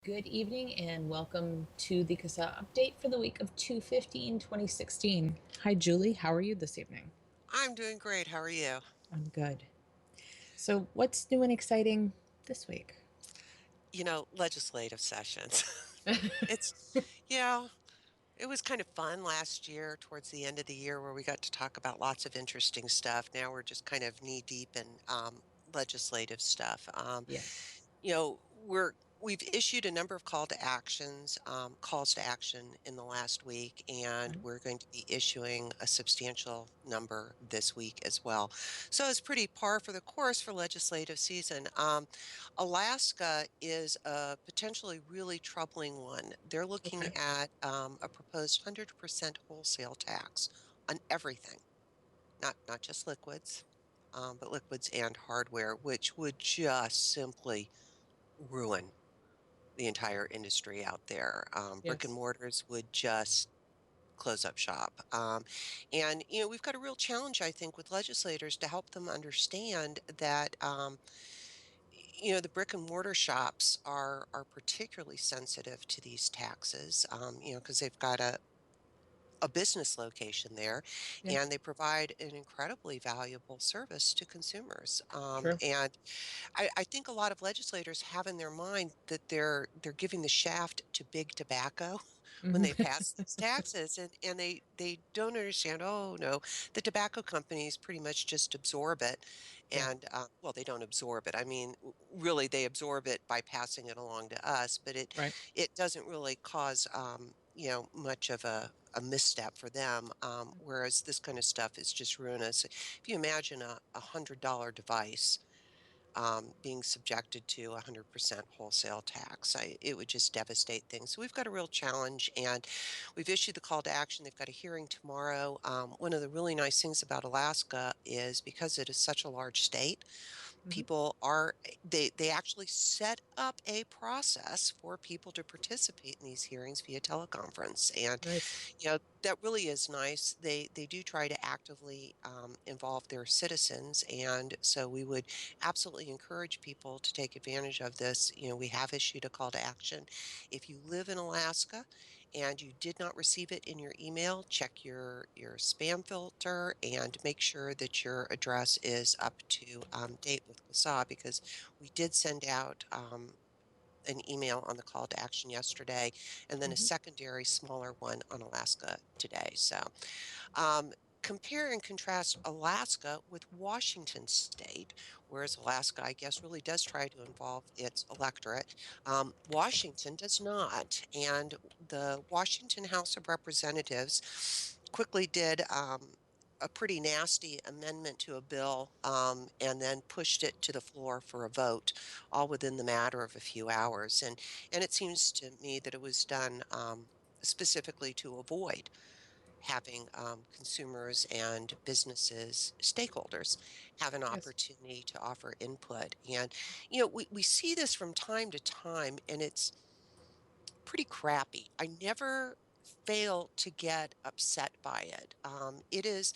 Good evening and welcome to the CASAA update for the week of 2/15/2016. Hi, Julie. How are you this evening? I'm doing great. How are you? I'm good. So, what's new and exciting this week? Legislative sessions. Yeah, it was kind of fun last year towards the end of the year where we got to talk about lots of interesting stuff. Now we're just kind of knee deep in legislative stuff. Yes. We've issued a number of calls to action in the last week, and Right. we're going to be issuing a substantial number this week as well. So it's pretty par for the course for legislative season. Alaska is a potentially really troubling one. They're looking Okay. at a proposed 100% wholesale tax on everything, not just liquids, but liquids and hardware, which would just simply ruin the entire industry out there. Brick and Yes. mortars would just close up shop. We've got a real challenge, I think, with legislators to help them understand that, the brick and mortar shops are particularly sensitive to these taxes, because they've got a business location there, Yes. and they provide an incredibly valuable service to consumers. True. And I think a lot of legislators have in their mind that they're giving the shaft to big tobacco when they Hmm. pass these taxes, and they don't understand. Oh no, the tobacco companies pretty much just absorb it, Yeah. and well, they don't absorb it. I mean, really, they absorb it by passing it along to us, but it Right. it doesn't really cause much of a misstep for them. Whereas this kind of stuff is just ruinous. If you imagine a $100 device being subjected to 100% wholesale tax. It would just devastate things. So we've got a real challenge, and we've issued the call to action. They've got a hearing tomorrow. One of the really nice things about Alaska is because it is such a large state, Hmm. people are they actually set up a process for people to participate in these hearings via teleconference, and Nice. that really is nice. They do try to actively involve their citizens, and so we would absolutely encourage people to take advantage of this. We have issued a call to action. If you live in Alaska and you did not receive it in your email, check your spam filter and make sure that your address is up to date with CASAA, because we did send out an email on the call to action yesterday, and then a Hmm. secondary smaller one on Alaska today. So um, compare and contrast Alaska with Washington State, whereas Alaska, I guess, really does try to involve its electorate. Washington does not. And the Washington House of Representatives quickly did a pretty nasty amendment to a bill, and then pushed it to the floor for a vote, all within the matter of a few hours. And it seems to me that it was done specifically to avoid having consumers and businesses, stakeholders, have an Yes. opportunity to offer input. And, we see this from time to time, and it's pretty crappy. I never fail to get upset by it. It is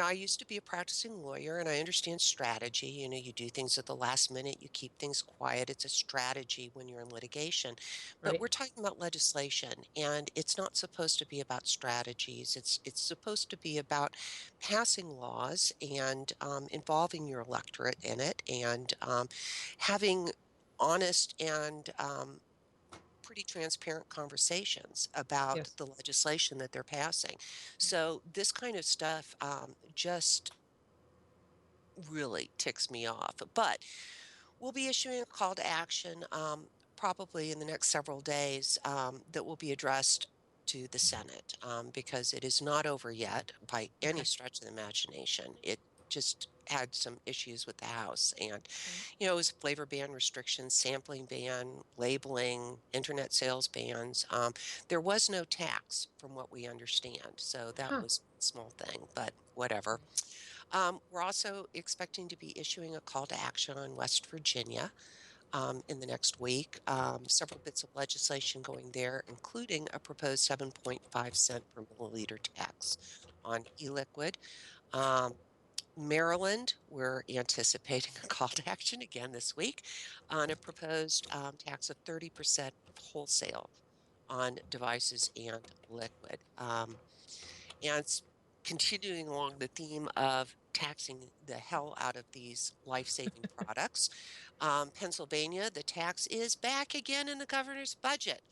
I used to be a practicing lawyer, and I understand strategy. You do things at the last minute, you keep things quiet. It's a strategy when you're in litigation. But Right. we're talking about legislation, and it's not supposed to be about strategies. It's supposed to be about passing laws and involving your electorate in it, and having honest and pretty transparent conversations about Yes. the legislation that they're passing. So this kind of stuff just really ticks me off. But we'll be issuing a call to action probably in the next several days that will be addressed to the Senate, because it is not over yet by any Okay. stretch of the imagination. It just had some issues with the House, and Right. it was flavor ban restrictions, sampling ban, labeling, internet sales bans. There was no tax, from what we understand, so that Huh. was a small thing, but whatever. Right. We're also expecting to be issuing a call to action on West Virginia in the next week. Several bits of legislation going there, including a proposed 7.5 cent per milliliter tax on e-liquid. Um, Maryland, we're anticipating a call to action again this week on a proposed tax of 30% wholesale on devices and liquid. And it's continuing along the theme of taxing the hell out of these life-saving products. Pennsylvania, the tax is back again in the governor's budget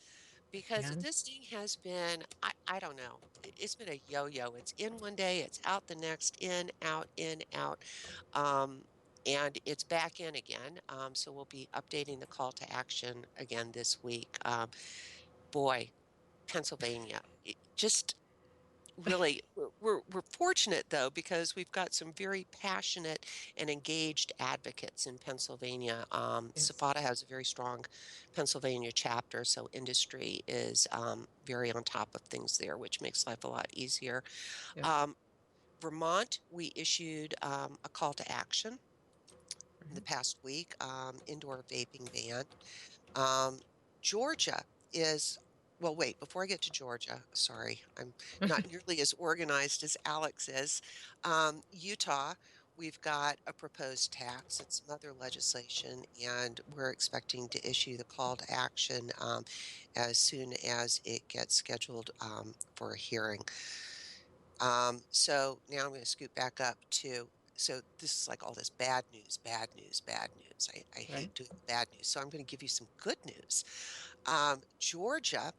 because Again? this thing has been, I don't know, it's been a yo-yo. It's in one day, it's out the next, in, out, in, out. Um, and it's back in again. So we'll be updating the call to action again this week. Boy, Pennsylvania, just really, we're fortunate though because we've got some very passionate and engaged advocates in Pennsylvania. Yes. SFATA has a very strong Pennsylvania chapter, so industry is very on top of things there, which makes life a lot easier. Yes. Um, Vermont, we issued a call to action in the Right. past week, indoor vaping ban. Um, Georgia is, well, wait, before I get to Georgia, sorry, I'm not nearly as organized as Alex is. Utah, we've got a proposed tax and some other legislation, and we're expecting to issue the call to action as soon as it gets scheduled for a hearing. So now I'm going to scoot back up to, so this is like all this bad news, bad news, bad news. I hate Right. doing the bad news. So I'm going to give you some good news. Georgia,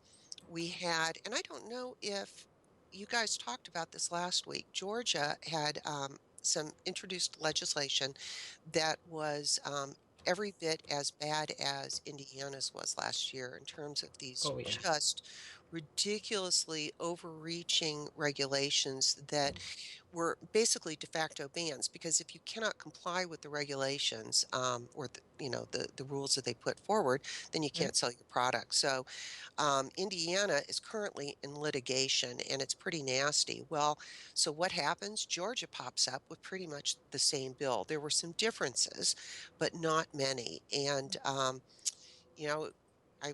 we had, and I don't know if you guys talked about this last week. Georgia had some introduced legislation that was every bit as bad as Indiana's was last year in terms of these Oh, yeah. just ridiculously overreaching regulations that were basically de facto bans because if you cannot comply with the regulations or the rules that they put forward, then you Right. can't sell your product. So Indiana is currently in litigation and it's pretty nasty. Well, so what happens? Georgia pops up with pretty much the same bill. There were some differences, but not many. And you know, I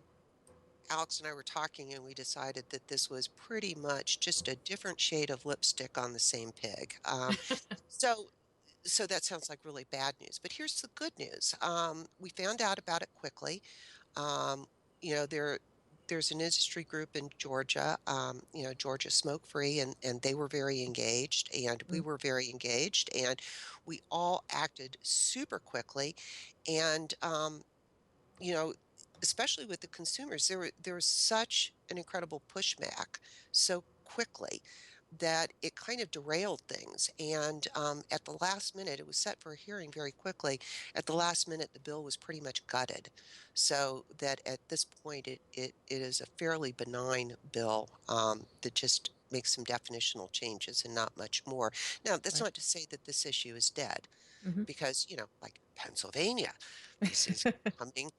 Alex and I were talking and we decided that this was pretty much just a different shade of lipstick on the same pig. So so that sounds like really bad news, but here's the good news. We found out about it quickly. Um, there's an industry group in Georgia, Georgia Smoke Free, and they were very engaged, and we Mm. were very engaged, and we all acted super quickly, and you know, especially with the consumers, there was such an incredible pushback so quickly that it kind of derailed things. And at the last minute, it was set for a hearing very quickly. At the last minute, the bill was pretty much gutted, so that at this point, it is a fairly benign bill that just makes some definitional changes and not much more. Now, that's Right. not to say that this issue is dead Mm-hmm. because, like Pennsylvania, these things coming,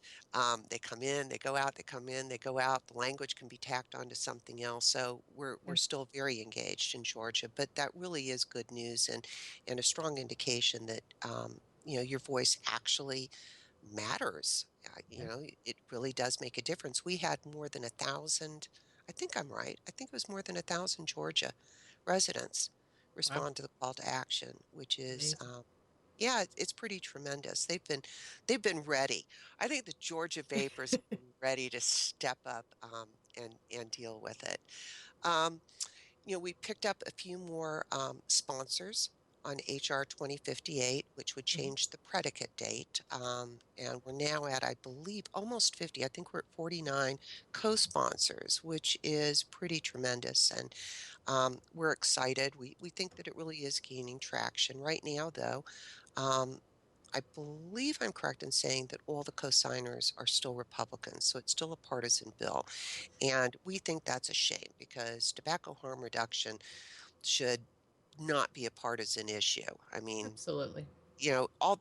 they come in, they go out, they come in, they go out. The language can be tacked onto something else. So we're Yes. still very engaged in Georgia, but that really is good news and a strong indication that your voice actually matters. Yes. It really does make a difference. We had more than 1,000. I think I'm right. I think it was more than 1,000 Georgia residents Wow. respond to the call to action, which is Amazing. yeah, it's pretty tremendous. They've been ready. I think the Georgia Vapors have been ready to step up and deal with it. Um, we picked up a few more sponsors on HR 2058, which would Mm-hmm. change the predicate date. And we're now at, I believe, almost 50. I think we're at 49 co-sponsors, which is pretty tremendous. And we're excited. We think that it really is gaining traction. Right now, though, um, I believe I'm correct in saying that all the co-signers are still Republicans, so it's still a partisan bill. And we think that's a shame because tobacco harm reduction should not be a partisan issue. I mean, Absolutely. you know, all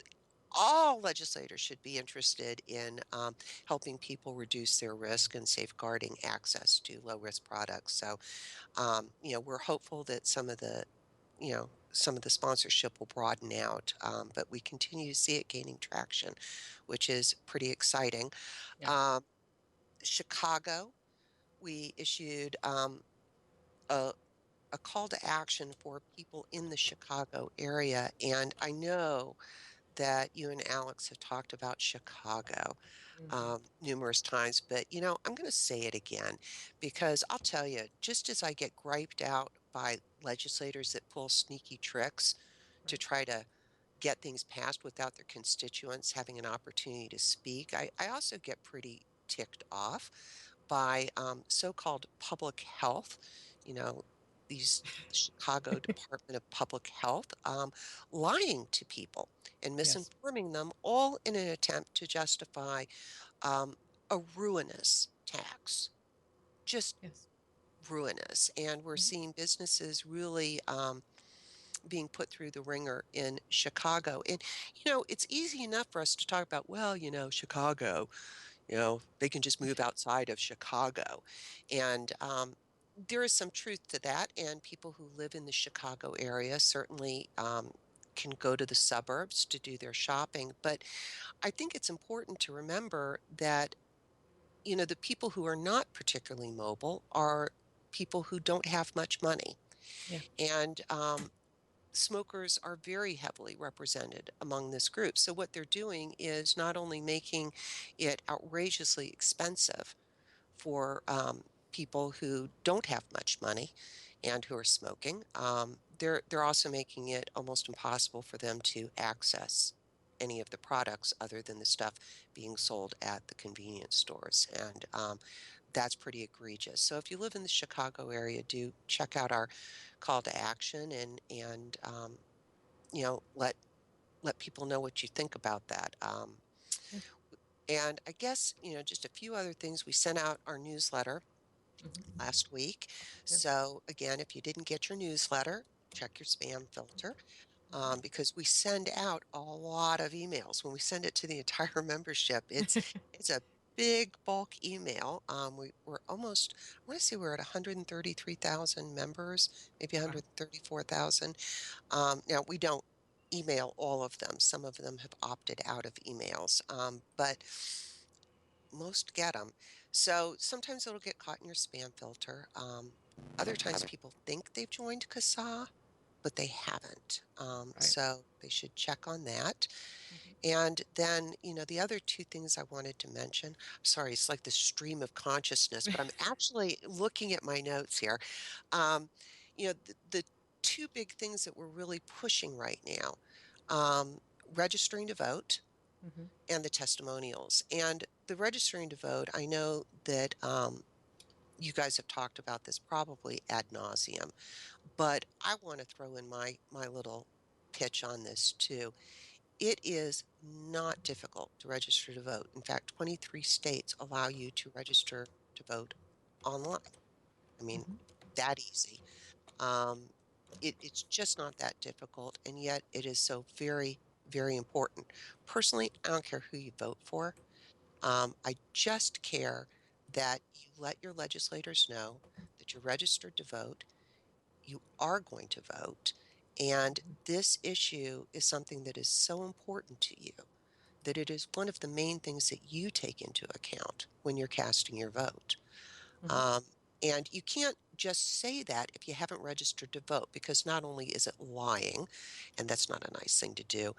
all legislators should be interested in helping people reduce their risk and safeguarding access to low risk products. So, we're hopeful that some of the sponsorship will broaden out, but we continue to see it gaining traction, which is pretty exciting. Yeah. Um, Chicago, we issued a a call to action for people in the Chicago area. And I know that you and Alex have talked about Chicago Hmm. numerous times, but I'm going to say it again because I'll tell you, just as I get griped out by legislators that pull sneaky tricks to Right. try to get things passed without their constituents having an opportunity to speak, I also get pretty ticked off by so-called public health, you know, these Chicago Department of Public Health lying to people and Yes. misinforming them, all in an attempt to justify um, a ruinous tax, just Yes. ruinous. And we're Hmm. seeing businesses really being put through the ringer in Chicago. And, it's easy enough for us to talk about, well, Chicago, they can just move outside of Chicago. And there is some truth to that. And people who live in the Chicago area certainly can go to the suburbs to do their shopping. But I think it's important to remember that the people who are not particularly mobile are people who don't have much money. Yeah. And smokers are very heavily represented among this group. So, what they're doing is not only making it outrageously expensive for people who don't have much money and who are smoking, they're also making it almost impossible for them to access any of the products other than the stuff being sold at the convenience stores. And that's pretty egregious. So if you live in the Chicago area, do check out our call to action and let people know what you think about that. Yeah. And I guess just a few other things. We sent out our newsletter Hmm. last week. Yeah. So again, if you didn't get your newsletter, check your spam filter because we send out a lot of emails. When we send it to the entire membership, it's a big bulk email. We're almost, I want to say we're at 133,000 members, maybe Wow. 134,000. Now we don't email all of them. Some of them have opted out of emails, but most get them. So sometimes it'll get caught in your spam filter. Other times people think they've joined CASAA, but they haven't. Right. So they should check on that. Hmm. And then, the other two things I wanted to mention, I'm sorry, it's like the stream of consciousness, but I'm actually looking at my notes here. Um, the two big things that we're really pushing right now, registering to vote Hmm. and the testimonials. And the registering to vote, I know that you guys have talked about this probably ad nauseum, but I want to throw in my little pitch on this too. It is not difficult to register to vote. In fact, 23 states allow you to register to vote online. I mean, Hmm. that easy. Um, it's just not that difficult, and yet it is so very, very important. Personally, I don't care who you vote for. I just care that you let your legislators know that you're registered to vote, you are going to vote, and this issue is something that is so important to you that it is one of the main things that you take into account when you're casting your vote. Hmm. Um, and you can't just say that if you haven't registered to vote, because not only is it lying, and that's not a nice thing to do,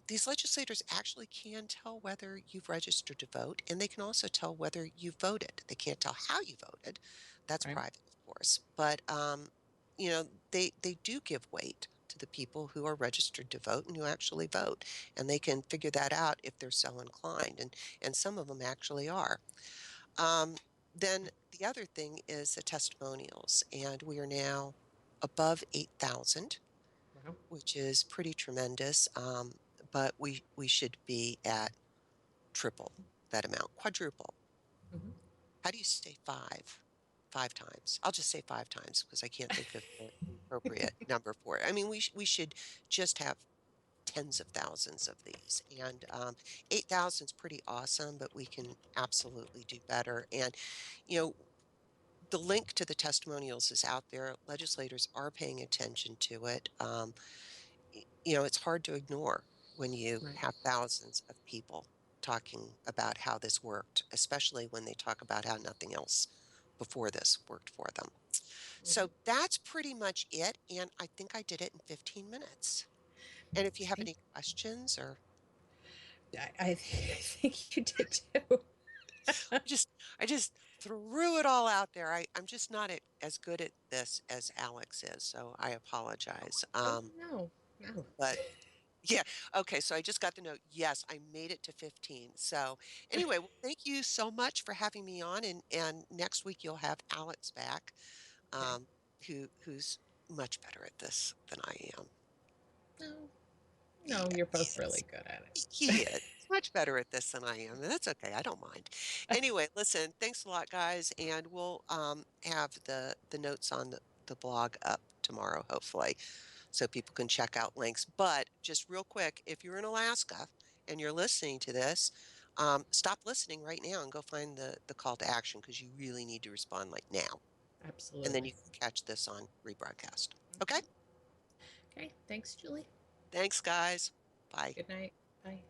these legislators actually can tell whether you've registered to vote, and they can also tell whether you voted. They can't tell how you voted. That's Right. private, of course. But they do give weight to the people who are registered to vote and who actually vote, and they can figure that out if they're so inclined, and some of them actually are. Um, then the other thing is the testimonials, and we are now above 8,000, Wow. which is pretty tremendous. But we should be at triple that amount, quadruple. Hmm. How do you say five? Five times. I'll just say five times because I can't think of the appropriate number for it. I mean, we should just have tens of thousands of these, and 8,000 is pretty awesome, but we can absolutely do better. And you know, the link to the testimonials is out there. Legislators are paying attention to it. It's hard to ignore when you Right. have thousands of people talking about how this worked, especially when they talk about how nothing else before this worked for them. Mhm. So that's pretty much it, and I think I did it in 15 minutes. And if you have Okay. any questions or I think you did too. I just I just threw it all out there. I'm just not as good at this as Alex is, so I apologize. Oh, no, no. But yeah, okay, so I just got the note. Yes, I made it to 15. So anyway, well, thank you so much for having me on, and next week you'll have Alex back, Okay. um, who's much better at this than I am. No, no, Yeah, you're he both really is. good at He is. He's much better at this than I am, and that's okay. I don't mind. it. Anyway, listen, thanks a lot, guys, and we'll have the notes on the blog up tomorrow, hopefully, so people can check out links. But just real quick, if you're in Alaska and you're listening to this, stop listening right now and go find the call to action because you really need to respond like now, and then Absolutely. you can catch this on rebroadcast. Okay. Mhm. Okay. Thanks, Julie. Thanks, guys. Bye. Good night. Bye.